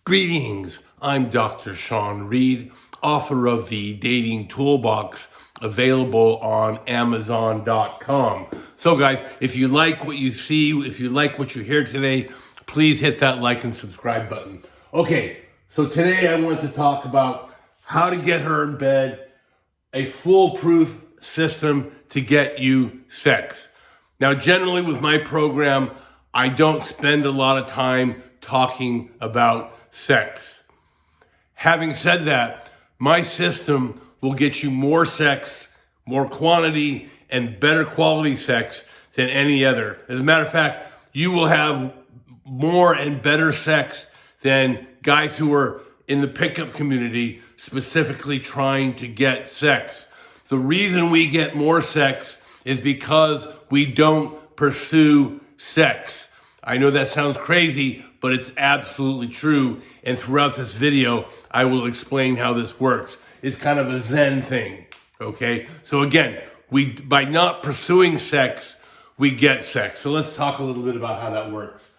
Greetings, I'm Dr. Sean Reed, author of the Dating Toolbox, available on Amazon.com. So guys, if you like what you see, if you like what you hear today, please hit that like and subscribe button. Okay, so today I want to talk about how to get her in bed, a foolproof system to get you sex. Now, generally with my program, I don't spend a lot of time talking about sex. Having said that, my system will get you more sex, more quantity, and better quality sex than any other. As a matter of fact, you will have more and better sex than guys who are in the pickup community specifically trying to get sex. The reason we get more sex is because we don't pursue sex. I know that sounds crazy, but it's absolutely true. And throughout this video, I will explain how this works. It's kind of a Zen thing, okay? So again, by not pursuing sex, we get sex. So let's talk a little bit about how that works.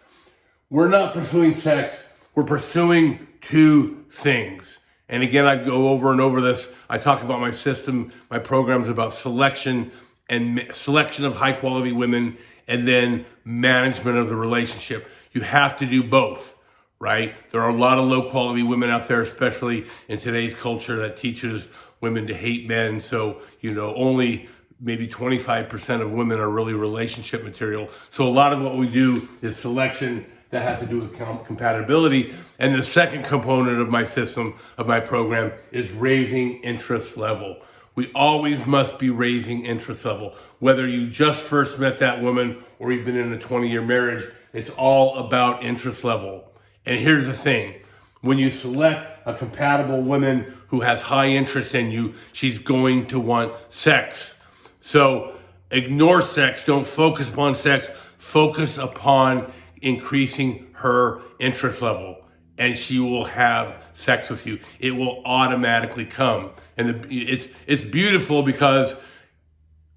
We're not pursuing sex, we're pursuing two things. And again, I go over and over this. I talk about my system, my programs about selection of high quality women, and then management of the relationship. You have to do both, right? There are a lot of low quality women out there, especially in today's culture, that teaches women to hate men. So, only maybe 25% of women are really relationship material. So a lot of what we do is selection that has to do with compatibility. And the second component of my system, of my program, is raising interest level. We always must be raising interest level. Whether you just first met that woman or you've been in a 20-year marriage, it's all about interest level. And here's the thing. When you select a compatible woman who has high interest in you, she's going to want sex. So ignore sex. Don't focus upon sex. Focus upon increasing her interest level, and she will have sex with you. It will automatically come. And it's beautiful because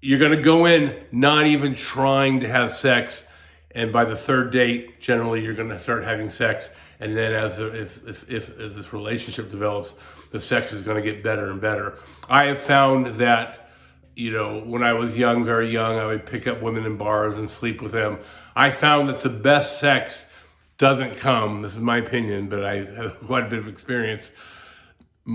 you're going to go in not even trying to have sex, and by the third date, generally you're going to start having sex. And then as this relationship develops, the sex is going to get better and better. I have found that, when I was young, very young, I would pick up women in bars and sleep with them. I found that the best sex doesn't come, this is my opinion, but I have quite a bit of experience.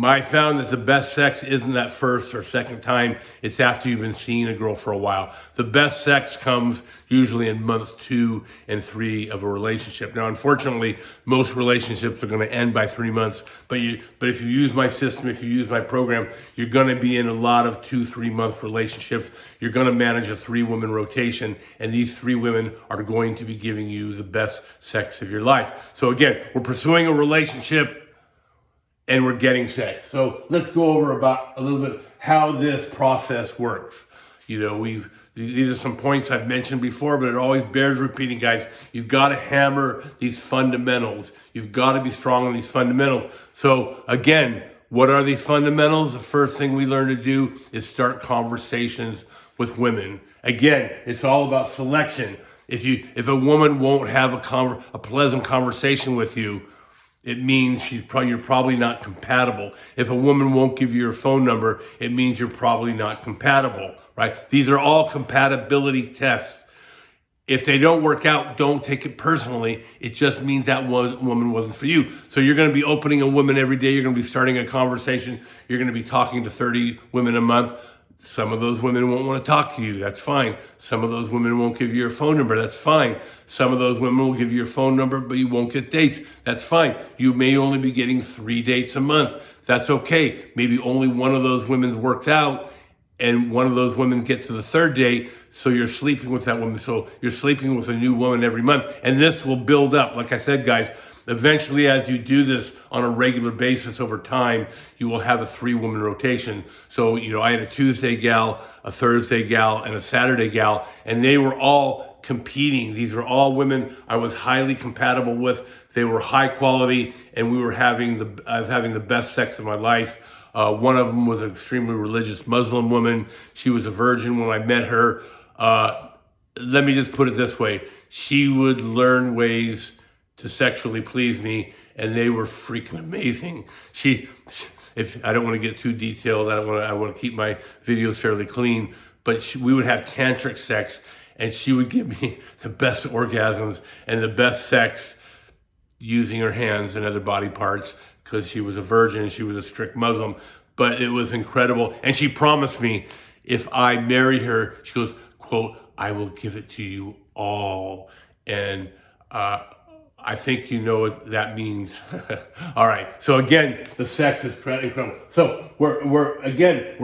I found that the best sex isn't that first or second time, it's after you've been seeing a girl for a while. The best sex comes usually in months 2 and 3 of a relationship. Now, unfortunately, most relationships are going to end by 3 months, but if you use my system, if you use my program, you're going to be in a lot of 2-3 month relationships. You're going to manage a 3-woman rotation, and these 3 women are going to be giving you the best sex of your life. So again, we're pursuing a relationship and we're getting sex. So let's go over about a little bit how this process works. These are some points I've mentioned before, but it always bears repeating, guys. You've got to hammer these fundamentals. You've got to be strong on these fundamentals. So again, what are these fundamentals? The first thing we learn to do is start conversations with women. Again, it's all about selection. If a woman won't have a pleasant conversation with you, it means you're probably not compatible. If a woman won't give you your phone number, it means you're probably not compatible, right? These are all compatibility tests. If they don't work out, don't take it personally. It just means that woman wasn't for you. So you're going to be opening a woman every day. You're going to be starting a conversation. You're going to be talking to 30 women a month. Some of those women won't want to talk to you. That's fine. Some of those women won't give you your phone number. That's fine. Some of those women will give you your phone number, but you won't get dates. That's fine. You may only be getting 3 dates a month. That's okay. Maybe only one of those women's worked out and one of those women gets to the 3rd date, so you're sleeping with that woman. So you're sleeping with a new woman every month, and this will build up. Like I said, guys, eventually, as you do this on a regular basis over time, you will have a 3-woman rotation. So, I had a Tuesday gal, a Thursday gal, and a Saturday gal, and they were all competing. These were all women I was highly compatible with. They were high quality, and I was having the best sex of my life. One of them was an extremely religious Muslim woman. She was a virgin when I met her. Let me just put it this way. She would learn ways to sexually please me, and they were freaking amazing. If I don't want to get too detailed, I want to keep my videos fairly clean, but we would have tantric sex, and she would give me the best orgasms and the best sex using her hands and other body parts, because she was a virgin, she was a strict Muslim, but it was incredible. And she promised me if I marry her, she goes, quote, I will give it to you all. And I think you know what that means. All right. So again, the sex is incredible. So we're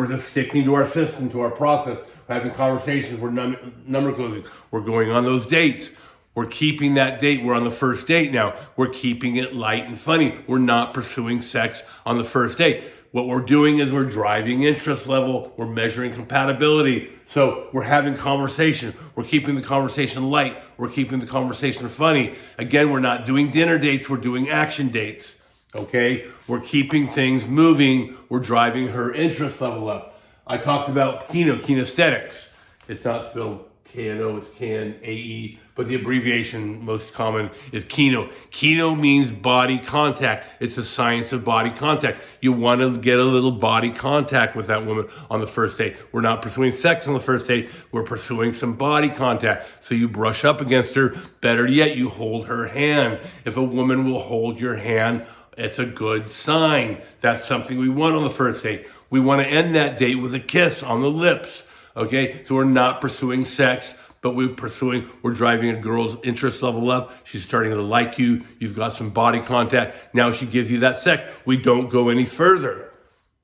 just sticking to our system, to our process. We're having conversations. We're number closing. We're going on those dates. We're keeping that date. We're on the first date now. We're keeping it light and funny. We're not pursuing sex on the first date. What we're doing is we're driving interest level. We're measuring compatibility. So we're having conversation. We're keeping the conversation light. We're keeping the conversation funny. Again, we're not doing dinner dates. We're doing action dates. Okay? We're keeping things moving. We're driving her interest level up. I talked about kinesthetics. It's not spelled K-N-O, it's K-N-A-E, but the abbreviation most common is Kino. Kino means body contact. It's the science of body contact. You want to get a little body contact with that woman on the first date. We're not pursuing sex on the first date. We're pursuing some body contact. So you brush up against her. Better yet, you hold her hand. If a woman will hold your hand, it's a good sign. That's something we want on the first date. We want to end that date with a kiss on the lips. Okay, so we're not pursuing sex, but we're driving a girl's interest level up. She's starting to like you. You've got some body contact. Now she gives you that sex. We don't go any further.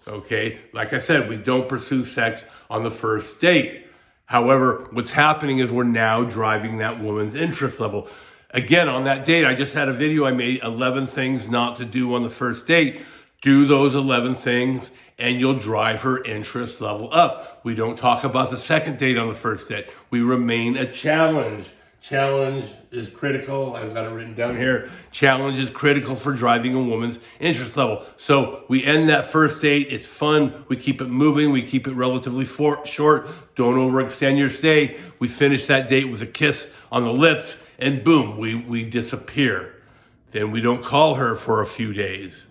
Okay, like I said, we don't pursue sex on the first date. However, what's happening is we're now driving that woman's interest level. Again, on that date, I just had a video I made, 11 things not to do on the first date. Do those 11 things and you'll drive her interest level up. We don't talk about the second date on the first date. We remain a challenge. Challenge is critical. I've got it written down here. Challenge is critical for driving a woman's interest level. So we end that first date. It's fun. We keep it moving. We keep it relatively short. Don't overextend your stay. We finish that date with a kiss on the lips, and boom, we disappear. Then we don't call her for a few days.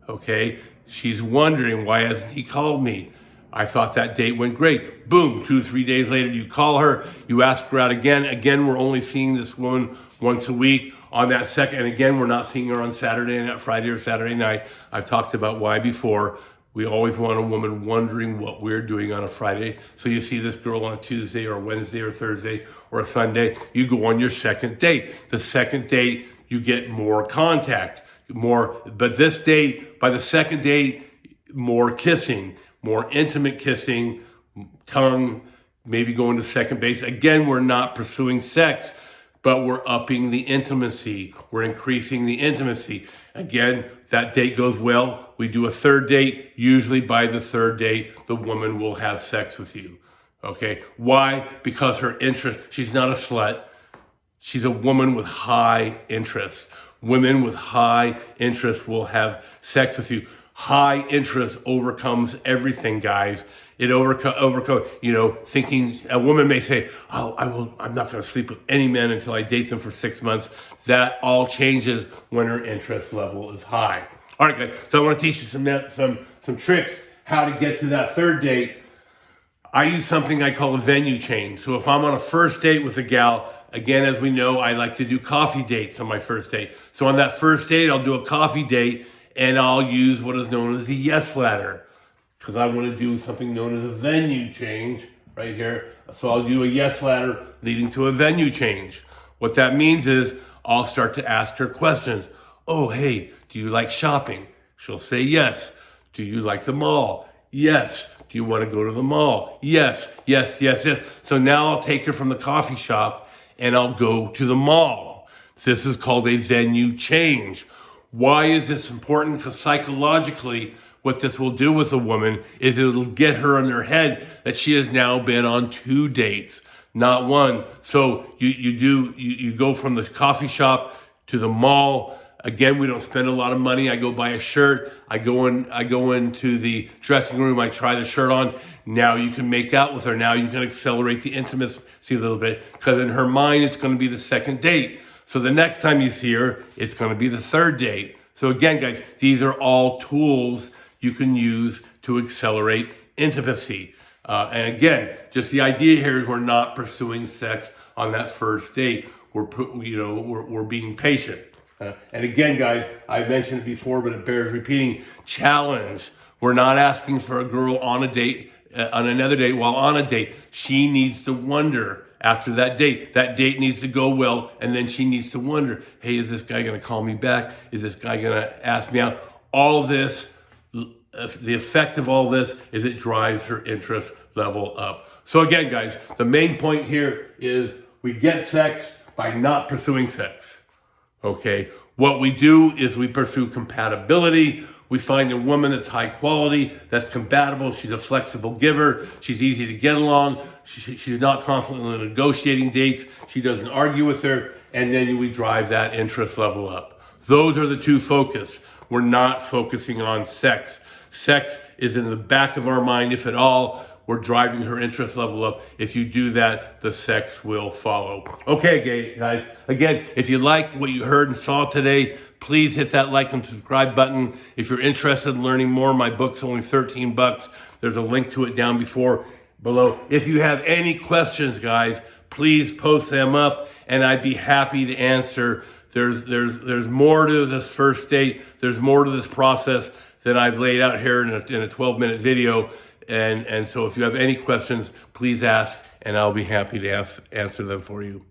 Okay? She's wondering, why hasn't he called me? I thought that date went great. Boom, 2-3 days later, you call her, you ask her out again. Again, we're only seeing this woman once a week. On that second, and again, we're not seeing her on Friday or Saturday night. I've talked about why before. We always want a woman wondering what we're doing on a Friday. So you see this girl on a Tuesday or Wednesday or Thursday or a Sunday, you go on your second date. The second date, you get more contact. But this date, by the second date, more kissing, more intimate kissing, tongue, maybe going to second base. Again, we're not pursuing sex, but we're upping the intimacy. We're increasing the intimacy. Again, that date goes well. We do a third date. Usually by the third date, the woman will have sex with you. Okay? Why? Because her interest, she's not a slut. She's a woman with high interest. Women with high interest will have sex with you. High interest overcomes everything, guys. It overcomes, thinking, a woman may say, I'm not going to sleep with any men until I date them for 6 months. That all changes when her interest level is high. All right, guys. So I want to teach you some tricks how to get to that third date. I use something I call a venue change. So if I'm on a first date with a gal, again, as we know, I like to do coffee dates on my first date. So on that first date, I'll do a coffee date and I'll use what is known as the yes ladder, because I want to do something known as a venue change right here. So I'll do a yes ladder leading to a venue change. What that means is I'll start to ask her questions. Oh, hey, do you like shopping? She'll say yes. Do you like the mall? Yes. Do you want to go to the mall? Yes, yes, yes, yes. So now I'll take her from the coffee shop and I'll go to the mall. This is called a venue change. Why is this important? Because psychologically, what this will do with a woman is it'll get her in her head that she has now been on 2 dates, not one. So you go from the coffee shop to the mall. Again, we don't spend a lot of money. I go buy a shirt. I go into the dressing room. I try the shirt on. Now you can make out with her. Now you can accelerate the intimacy a little bit, because in her mind, it's going to be the second date. So the next time you see her, it's going to be the third date. So again, guys, these are all tools you can use to accelerate intimacy. And again, just the idea here is we're not pursuing sex on that first date. We're being patient. And again, guys, I mentioned it before, but it bears repeating. Challenge. We're not asking for a girl on a date, on another date. While on a date, she needs to wonder after that date. That date needs to go well, and then she needs to wonder, hey, is this guy going to call me back? Is this guy going to ask me out? All this, the effect of all this is it drives her interest level up. So again, guys, the main point here is we get sex by not pursuing sex. Okay, what we do is we pursue compatibility. We find a woman that's high quality, that's compatible. She's a flexible giver. She's easy to get along. She's not constantly negotiating dates. She doesn't argue with her. And then we drive that interest level up. Those are the two focus. We're not focusing on sex. Sex is in the back of our mind, if at all. We're driving her interest level up. If you do that, the sex will follow. Okay, guys. Again, if you like what you heard and saw today, please hit that like and subscribe button. If you're interested in learning more, my book's only $13. There's a link to it down below. If you have any questions, guys, please post them up, and I'd be happy to answer. There's more to this first date. There's more to this process than I've laid out here in a 12-minute video. And so if you have any questions, please ask, and I'll be happy to answer them for you.